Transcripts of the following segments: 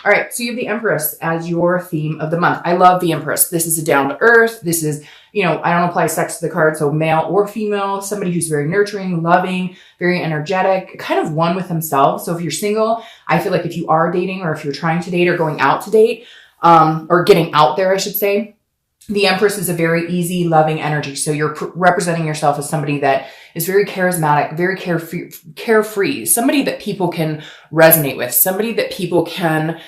All right, so you have the Empress as your theme of the month. I love the Empress. This is a down to earth. This is, I don't apply sex to the card, so male or female, somebody who's very nurturing, loving, very energetic, kind of one with themselves. So if you're single, I feel like if you are dating or if you're trying to date or going out to date, or getting out there, I should say, the Empress is a very easy, loving energy. So you're representing yourself as somebody that is very charismatic, very carefree, somebody that people can resonate with, somebody that people can,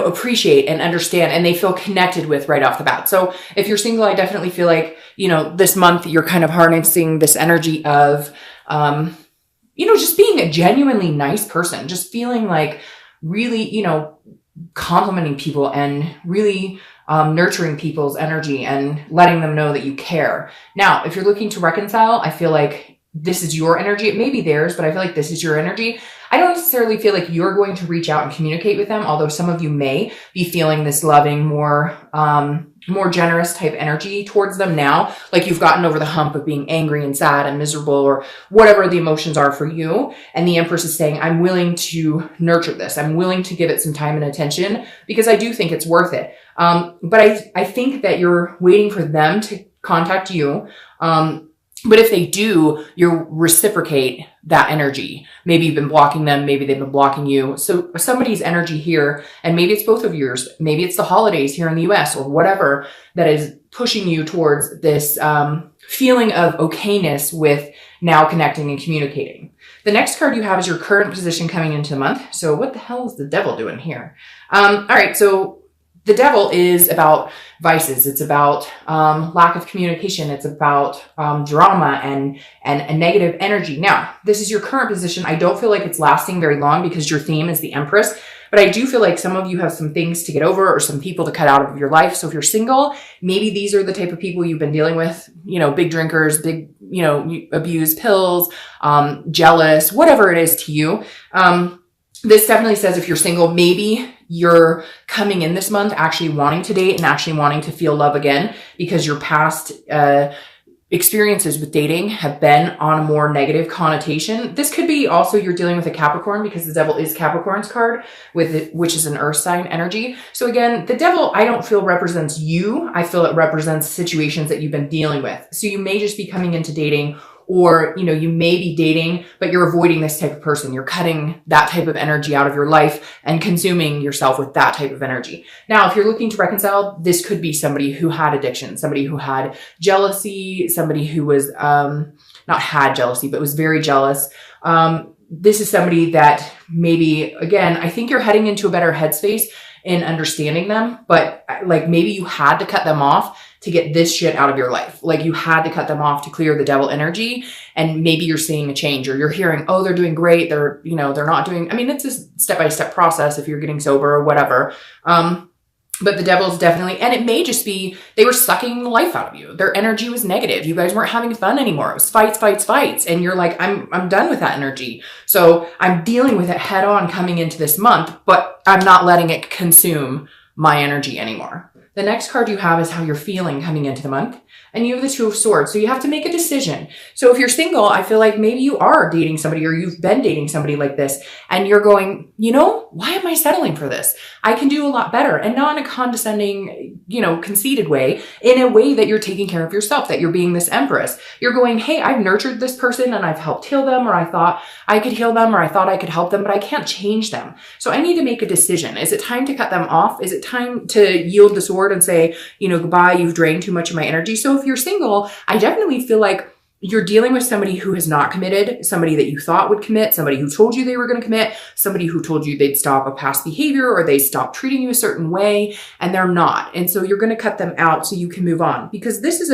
appreciate and understand, and they feel connected with right off the bat. So if you're single, I definitely feel like, this month you're kind of harnessing this energy of, just being a genuinely nice person, just feeling like really, complimenting people and really nurturing people's energy and letting them know that you care. Now, if you're looking to reconcile, I feel like this is your energy. It may be theirs, but I feel like this is your energy. I don't necessarily feel like you're going to reach out and communicate with them, although some of you may be feeling this loving, more generous type energy towards them now. Like you've gotten over the hump of being angry and sad and miserable or whatever the emotions are for you. And the Empress is saying, I'm willing to nurture this. I'm willing to give it some time and attention because I do think it's worth it. But I think that you're waiting for them to contact you. But if they do, you reciprocate that energy. Maybe you've been blocking them. Maybe they've been blocking you. So somebody's energy here, and maybe it's both of yours. Maybe it's the holidays here in the US or whatever that is pushing you towards this feeling of okayness with now connecting and communicating. The next card you have is your current position coming into the month. So what the hell is the Devil doing here? All right, so the Devil is about vices. It's about lack of communication. It's about drama and negative energy. Now, this is your current position. I don't feel like it's lasting very long because your theme is the Empress. But I do feel like some of you have some things to get over or some people to cut out of your life. So if you're single, maybe these are the type of people you've been dealing with, big drinkers, big, abuse pills, jealous, whatever it is to you. This definitely says if you're single, maybe you're coming in this month actually wanting to date and actually wanting to feel love again because your past experiences with dating have been on a more negative connotation. This could be also you're dealing with a Capricorn because the Devil is Capricorn's card, which is an earth sign energy. So again, the Devil, I don't feel represents you. I feel it represents situations that you've been dealing with. So you may just be coming into dating, or, you may be dating, but you're avoiding this type of person. You're cutting that type of energy out of your life and consuming yourself with that type of energy. Now, if you're looking to reconcile, this could be somebody who had addiction, somebody who had jealousy, somebody who was, not had jealousy, but was very jealous. This is somebody that maybe, again, I think you're heading into a better headspace in understanding them, but like maybe you had to cut them off to get this shit out of your life. Like you had to cut them off to clear the Devil energy. And maybe you're seeing a change or you're hearing, oh, they're doing great. They're not doing, it's a step-by-step process if you're getting sober or whatever. But the Devil's definitely, and it may just be, they were sucking the life out of you. Their energy was negative. You guys weren't having fun anymore. It was fights. And you're like, I'm done with that energy. So I'm dealing with it head on coming into this month, but I'm not letting it consume my energy anymore. The next card you have is how you're feeling coming into the month. And you have the Two of Swords. So you have to make a decision. So if you're single, I feel like maybe you are dating somebody or you've been dating somebody like this and you're going, why am I settling for this? I can do a lot better, and not in a condescending, conceited way, in a way that you're taking care of yourself, that you're being this Empress. You're going, hey, I've nurtured this person and I've helped heal them, or I thought I could heal them, or I thought I could help them, but I can't change them. So I need to make a decision. Is it time to cut them off? Is it time to yield the sword and say, goodbye, you've drained too much of my energy? So if you're single, I definitely feel like you're dealing with somebody who has not committed, somebody that you thought would commit, somebody who told you they were going to commit, somebody who told you they'd stop a past behavior or they stop treating you a certain way, and they're not. And so you're going to cut them out so you can move on, because this is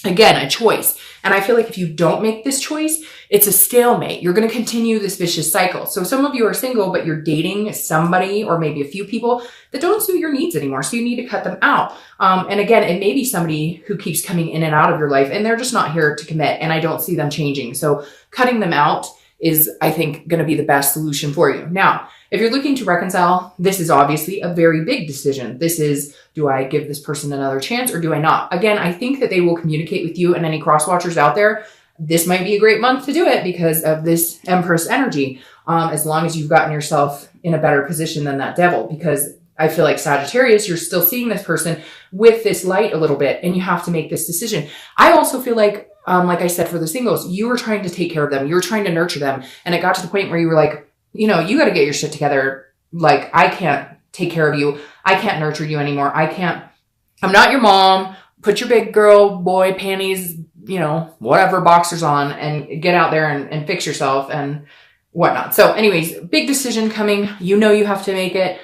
again, a choice. And I feel like if you don't make this choice, it's a stalemate. You're going to continue this vicious cycle. So some of you are single, but you're dating somebody or maybe a few people that don't suit your needs anymore. So you need to cut them out. And again, it may be somebody who keeps coming in and out of your life and they're just not here to commit, and I don't see them changing. So cutting them out is, I think, going to be the best solution for you. Now, if you're looking to reconcile, this is obviously a very big decision. This is, do I give this person another chance or do I not? Again, I think that they will communicate with you, and any cross watchers out there, this might be a great month to do it because of this Empress energy. As long as you've gotten yourself in a better position than that devil, because I feel like Sagittarius, you're still seeing this person with this light a little bit, and you have to make this decision. I also feel like I said, for the singles, you were trying to take care of them. You were trying to nurture them. And it got to the point where you were like, you know, you got to get your shit together. Like, I can't take care of you. I can't nurture you anymore. I'm not your mom. Put your big girl, boy panties, you know, whatever, boxers on, and get out there and fix yourself and whatnot. So anyways, big decision coming. You know, you have to make it.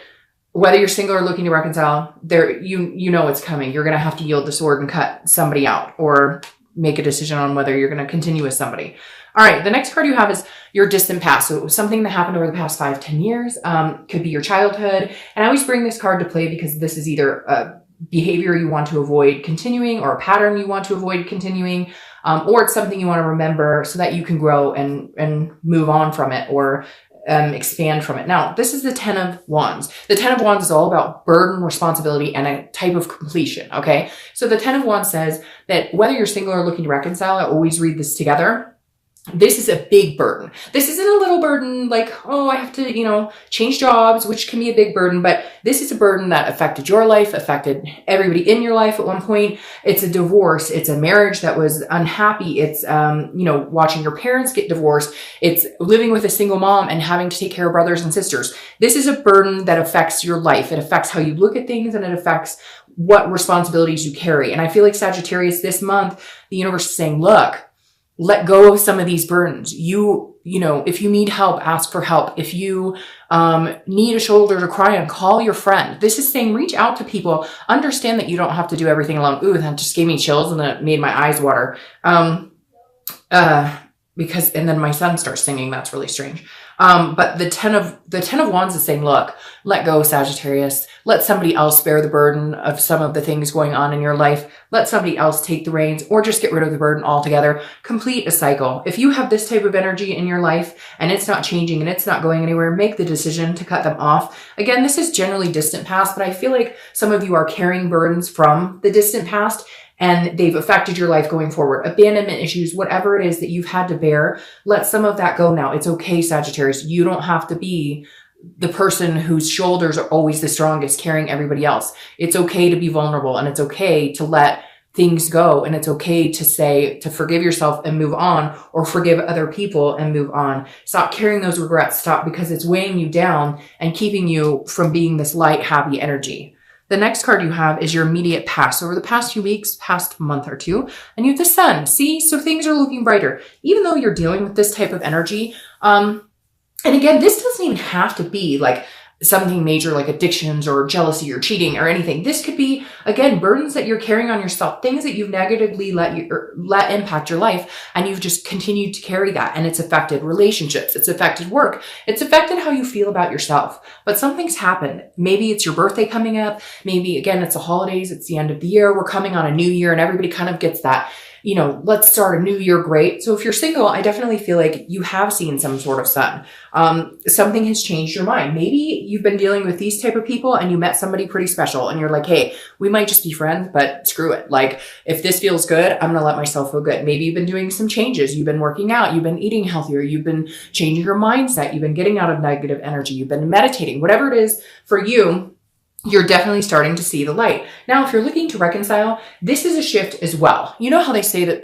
Whether you're single or looking to reconcile, you know it's coming. You're going to have to yield the sword and cut somebody out, or make a decision on whether you're going to continue with somebody. All right. The next card you have is your distant past. So it was something that happened over the past 5-10 years. Could be your childhood. And I always bring this card to play because this is either a behavior you want to avoid continuing, or a pattern you want to avoid continuing, or it's something you want to remember so that you can grow and move on from it, or expand from it. Now, this is the 10 of Wands. The 10 of Wands is all about burden, responsibility, and a type of completion. Okay. So the 10 of Wands says that whether you're single or looking to reconcile, I always read this together. This is a big burden. This isn't a little burden like, oh, I have to, you know, change jobs, which can be a big burden, but this is a burden that affected your life, affected everybody in your life at one point. It's a divorce. It's a marriage that was unhappy. It's, you know, watching your parents get divorced. It's living with a single mom and having to take care of brothers and sisters. This is a burden that affects your life. It affects how you look at things, and it affects what responsibilities you carry. And I feel like Sagittarius, this month, the universe is saying, look, let go of some of these burdens. You know, if you need help, ask for help. If you need a shoulder to cry on, call your friend. This is saying reach out to people. Understand that you don't have to do everything alone. Ooh, that just gave me chills, and that made my eyes water. Because, and then my son starts singing. That's really strange. But the 10 of Wands is saying, look, let go, Sagittarius. Let somebody else bear the burden of some of the things going on in your life. Let somebody else take the reins, or just get rid of the burden altogether. Complete a cycle. If you have this type of energy in your life and it's not changing and it's not going anywhere, make the decision to cut them off. Again, this is generally distant past, but I feel like some of you are carrying burdens from the distant past, and they've affected your life going forward. Abandonment issues, whatever it is that you've had to bear, let some of that go now. It's okay, Sagittarius. You don't have to be the person whose shoulders are always the strongest carrying everybody else. It's okay to be vulnerable, and it's okay to let things go. And it's okay to say, to forgive yourself and move on, or forgive other people and move on. Stop carrying those regrets. Stop, because it's weighing you down and keeping you from being this light, happy energy. The next card you have is your immediate past. So over the past few weeks, past month or two, and you have the Sun. See, so things are looking brighter, even though you're dealing with this type of energy. And again, this doesn't even have to be like something major like addictions or jealousy or cheating or anything. This could be, again, burdens that you're carrying on yourself, things that you've negatively let impact your life, and you've just continued to carry that, and it's affected relationships, it's affected work, it's affected how you feel about yourself. But something's happened. Maybe it's your birthday coming up, maybe again it's the holidays, it's the end of the year, we're coming on a new year, and everybody kind of gets that, you know, let's start a new year great. So if you're single, I definitely feel like you have seen some sort of sun. Something has changed your mind. Maybe you've been dealing with these type of people and you met somebody pretty special and you're like, hey, we might just be friends, but screw it. Like, if this feels good, I'm going to let myself feel good. Maybe you've been doing some changes. You've been working out. You've been eating healthier. You've been changing your mindset. You've been getting out of negative energy. You've been meditating, whatever it is for you. You're definitely starting to see the light. Now, if you're looking to reconcile, this is a shift as well. You know how they say that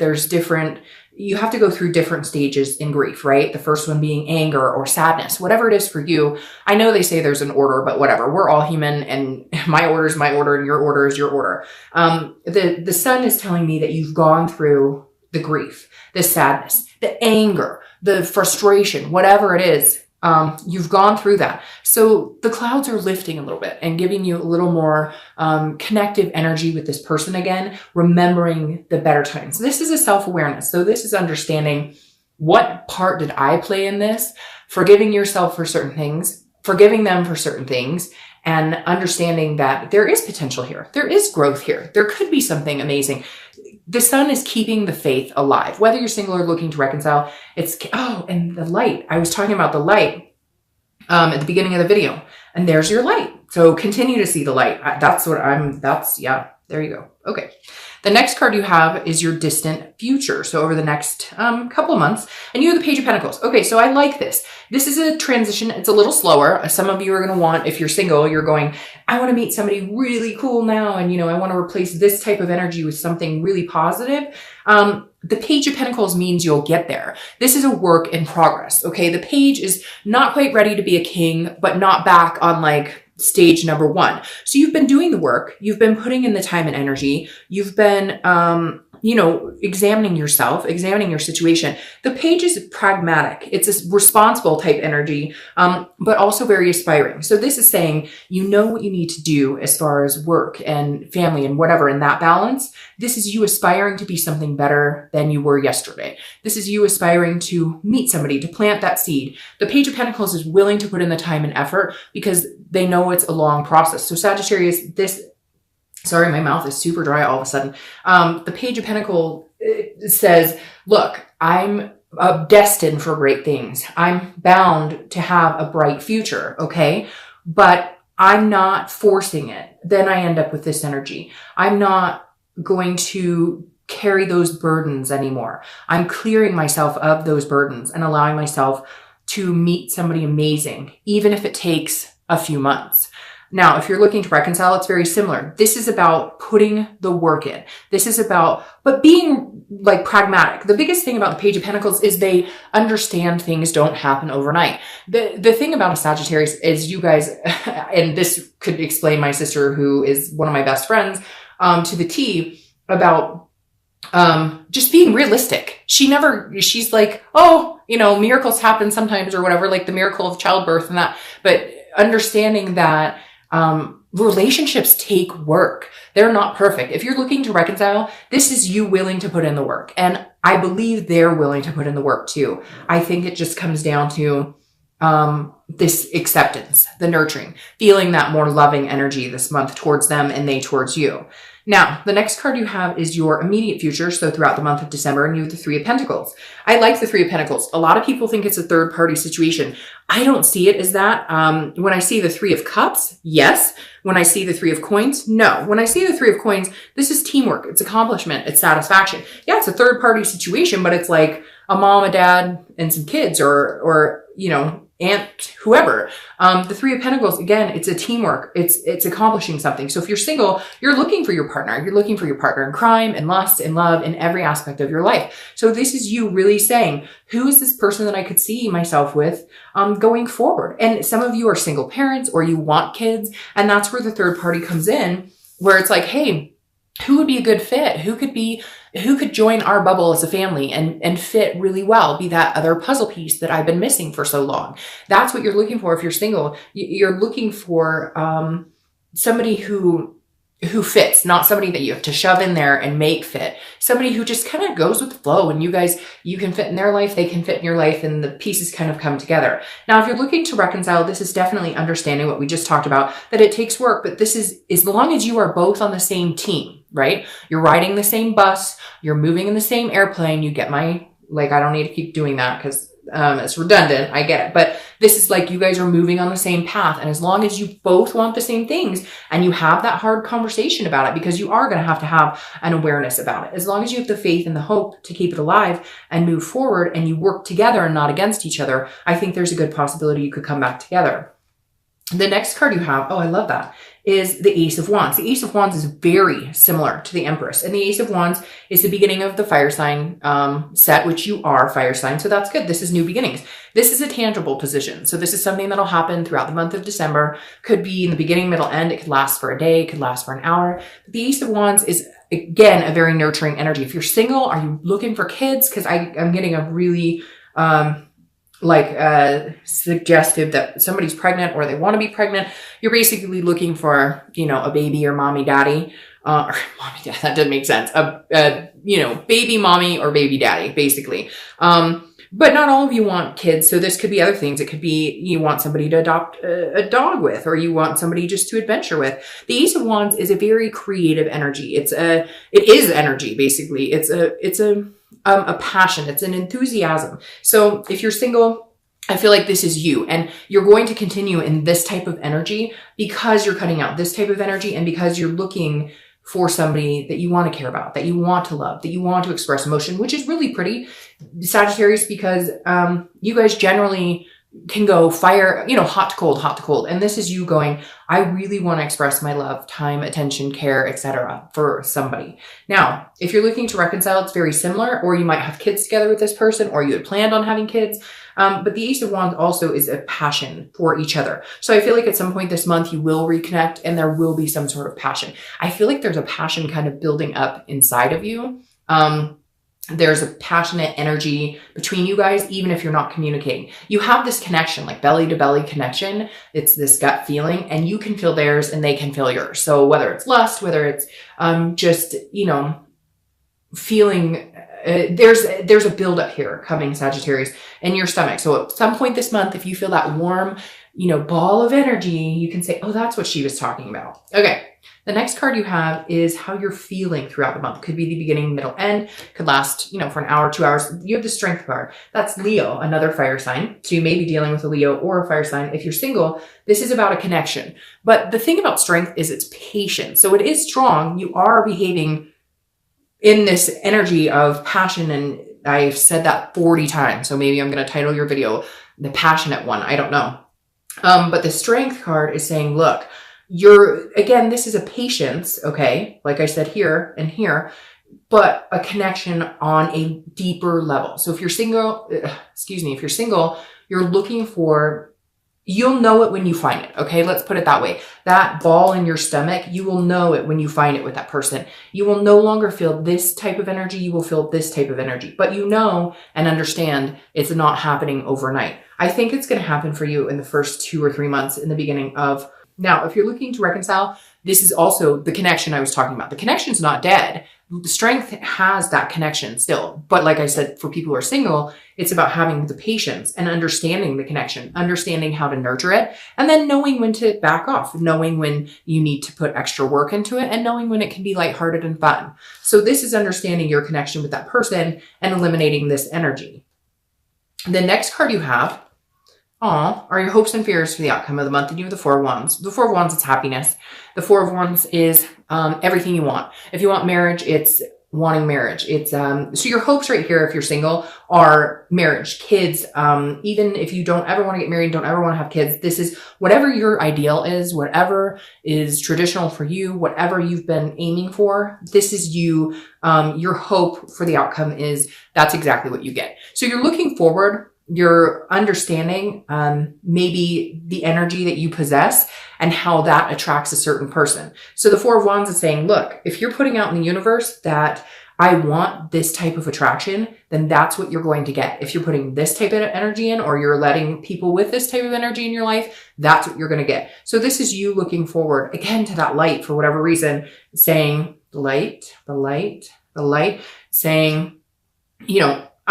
you have to go through different stages in grief, right? The first one being anger or sadness, whatever it is for you. I know they say there's an order, but whatever. We're all human, and my order is my order and your order is your order. The Sun is telling me that you've gone through the grief, the sadness, the anger, the frustration, whatever it is. You've gone through that. So the clouds are lifting a little bit and giving you a little more connective energy with this person again, remembering the better times. This is a self-awareness. So this is understanding, what part did I play in this? Forgiving yourself for certain things, forgiving them for certain things, and understanding that there is potential here. There is growth here. There could be something amazing. The Sun is keeping the faith alive. Whether you're single or looking to reconcile, and the light. I was talking about the light at the beginning of the video, and there's your light. So continue to see the light. There you go. Okay. The next card you have is your distant future. So over the next couple of months, and you have the Page of Pentacles. Okay, so I like this. This is a transition. It's a little slower. Some of you are going to want, if you're single, you're going, I want to meet somebody really cool now. And, I want to replace this type of energy with something really positive. The Page of Pentacles means you'll get there. This is a work in progress. Okay. The page is not quite ready to be a king, but not back on like stage number 1. So you've been doing the work. You've been putting in the time and energy. You've been, examining yourself, examining your situation. The page is pragmatic. It's a responsible type energy, but also very aspiring. So this is saying, you know what you need to do as far as work and family and whatever in that balance. This is you aspiring to be something better than you were yesterday. This is you aspiring to meet somebody, to plant that seed. The Page of Pentacles is willing to put in the time and effort because they know it's a long process. So Sagittarius, sorry, my mouth is super dry all of a sudden. The Page of Pentacles says, look, I'm destined for great things. I'm bound to have a bright future, okay? But I'm not forcing it. Then I end up with this energy. I'm not going to carry those burdens anymore. I'm clearing myself of those burdens and allowing myself to meet somebody amazing, even if it takes a few months. Now, if you're looking to reconcile, it's very similar. This is about putting the work in. This is about, but being like pragmatic. The biggest thing about the Page of Pentacles is they understand things don't happen overnight. The thing about a Sagittarius is you guys, and this could explain my sister, who is one of my best friends, to the T, about just being realistic. She's like, oh, miracles happen sometimes or whatever, like the miracle of childbirth and that, but understanding that relationships take work. They're not perfect. If you're looking to reconcile, this is you willing to put in the work. And I believe they're willing to put in the work too. I think it just comes down to this acceptance, the nurturing, feeling that more loving energy this month towards them and they towards you. Now, the next card you have is your immediate future. So throughout the month of December, and you have the Three of Pentacles. I like the Three of Pentacles. A lot of people think it's a third party situation. I don't see it as that. When I see the Three of Cups, yes. When I see the Three of Coins, no. When I see the Three of Coins, this is teamwork. It's accomplishment. It's satisfaction. Yeah, it's a third party situation, but it's like a mom, a dad, and some kids or aunt, whoever. The Three of Pentacles, again, it's a teamwork. It's accomplishing something. So if you're single, you're looking for your partner. You're looking for your partner in crime and lust and love in every aspect of your life. So this is you really saying, who is this person that I could see myself with going forward? And some of you are single parents or you want kids. And that's where the third party comes in, where it's like, hey, who would be a good fit? Who could join our bubble as a family and fit really well, be that other puzzle piece that I've been missing for so long. That's what you're looking for if you're single. You're looking for somebody who fits, not somebody that you have to shove in there and make fit. Somebody who just kind of goes with the flow, and you can fit in their life, they can fit in your life, and the pieces kind of come together. Now, if you're looking to reconcile, this is definitely understanding what we just talked about, that it takes work, but this is as long as you are both on the same team, right? You're riding the same bus, you're moving in the same airplane. You get I don't need to keep doing that because it's redundant. I get it. But this is like you guys are moving on the same path. And as long as you both want the same things and you have that hard conversation about it, because you are going to have an awareness about it. As long as you have the faith and the hope to keep it alive and move forward and you work together and not against each other, I think there's a good possibility you could come back together. The next card you have, oh, I love that, is the Ace of Wands. The Ace of Wands is very similar to the Empress. And the Ace of Wands is the beginning of the fire sign set, which you are fire sign. So that's good. This is new beginnings. This is a tangible position. So this is something that'll happen throughout the month of December. Could be in the beginning, middle, end. It could last for a day. It could last for an hour. But the Ace of Wands is, again, a very nurturing energy. If you're single, are you looking for kids? Because I'm getting a really... suggestive that somebody's pregnant or they want to be pregnant. You're basically looking for, a baby or mommy daddy, or mommy dad, that doesn't make sense. Baby mommy or baby daddy, basically. But not all of you want kids. So this could be other things. It could be you want somebody to adopt a dog with, or you want somebody just to adventure with. The Ace of Wands is a very creative energy. It is energy, basically. It's a passion. It's an enthusiasm. So if you're single, I feel like this is you, and you're going to continue in this type of energy because you're cutting out this type of energy and because you're looking for somebody that you want to care about, that you want to love, that you want to express emotion, which is really pretty, Sagittarius, because you guys generally can go fire, hot to cold, hot to cold. And this is you going, I really want to express my love, time, attention, care, etc. for somebody. Now, if you're looking to reconcile, it's very similar, or you might have kids together with this person, or you had planned on having kids. But the Ace of Wands also is a passion for each other. So I feel like at some point this month you will reconnect and there will be some sort of passion. I feel like there's a passion kind of building up inside of you. There's a passionate energy between you guys, even if you're not communicating. You have this connection, like belly to belly connection. It's this gut feeling, and you can feel theirs and they can feel yours. So whether it's lust, whether it's just, feeling, there's a buildup here coming, Sagittarius, in your stomach. So at some point this month, if you feel that warm, ball of energy, you can say, oh, that's what she was talking about. Okay. The next card you have is how you're feeling throughout the month. Could be the beginning, middle, end. Could last, for an hour, 2 hours. You have the Strength card. That's Leo, another fire sign. So you may be dealing with a Leo or a fire sign. If you're single, this is about a connection. But the thing about Strength is it's patience. So it is strong. You are behaving in this energy of passion. And I've said that 40 times. So maybe I'm going to title your video The Passionate One. I don't know. But the Strength card is saying, look, again, this is a patience, okay? Like I said, here and here, but a connection on a deeper level. So if you're single, you're looking for, you'll know it when you find it, okay? Let's put it that way. That ball in your stomach, you will know it when you find it with that person. You will no longer feel this type of energy. You will feel this type of energy, but you know and understand it's not happening overnight. I think it's going to happen for you in the first 2 or 3 months in the beginning of. Now, if you're looking to reconcile, this is also the connection I was talking about. The connection's not dead. The Strength has that connection still. But like I said, for people who are single, it's about having the patience and understanding the connection, understanding how to nurture it, and then knowing when to back off, knowing when you need to put extra work into it, and knowing when it can be lighthearted and fun. So this is understanding your connection with that person and eliminating this energy. The next card you have are your hopes and fears for the outcome of the month. And you have the Four of Wands. The Four of Wands is happiness. The Four of Wands is everything you want. If you want marriage, it's wanting marriage. It's so your hopes right here, if you're single, are marriage, kids. Even if you don't ever want to get married, don't ever want to have kids, this is whatever your ideal is, whatever is traditional for you, whatever you've been aiming for. This is you. Your hope for the outcome is that's exactly what you get. So you're looking forward. You're understanding maybe the energy that you possess and how that attracts a certain person. So the Four of Wands is saying, look, if you're putting out in the universe that I want this type of attraction, then that's what you're going to get. If you're putting this type of energy in, or you're letting people with this type of energy in your life, that's what you're going to get. So this is you looking forward again to that light for whatever reason, saying the light, saying,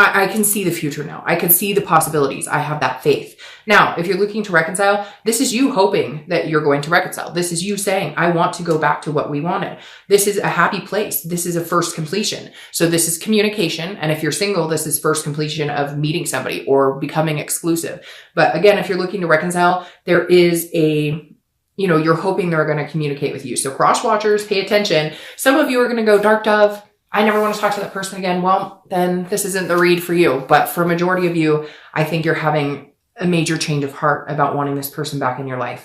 I can see the future now. I can see the possibilities. I have that faith. Now, if you're looking to reconcile, this is you hoping that you're going to reconcile. This is you saying, I want to go back to what we wanted. This is a happy place. This is a first completion. So this is communication. And if you're single, this is first completion of meeting somebody or becoming exclusive. But again, if you're looking to reconcile, there is you're hoping they're going to communicate with you. So cross watchers, pay attention. Some of you are going to go, Dark Dove, I never want to talk to that person again. Well, then this isn't the read for you. But for a majority of you, I think you're having a major change of heart about wanting this person back in your life.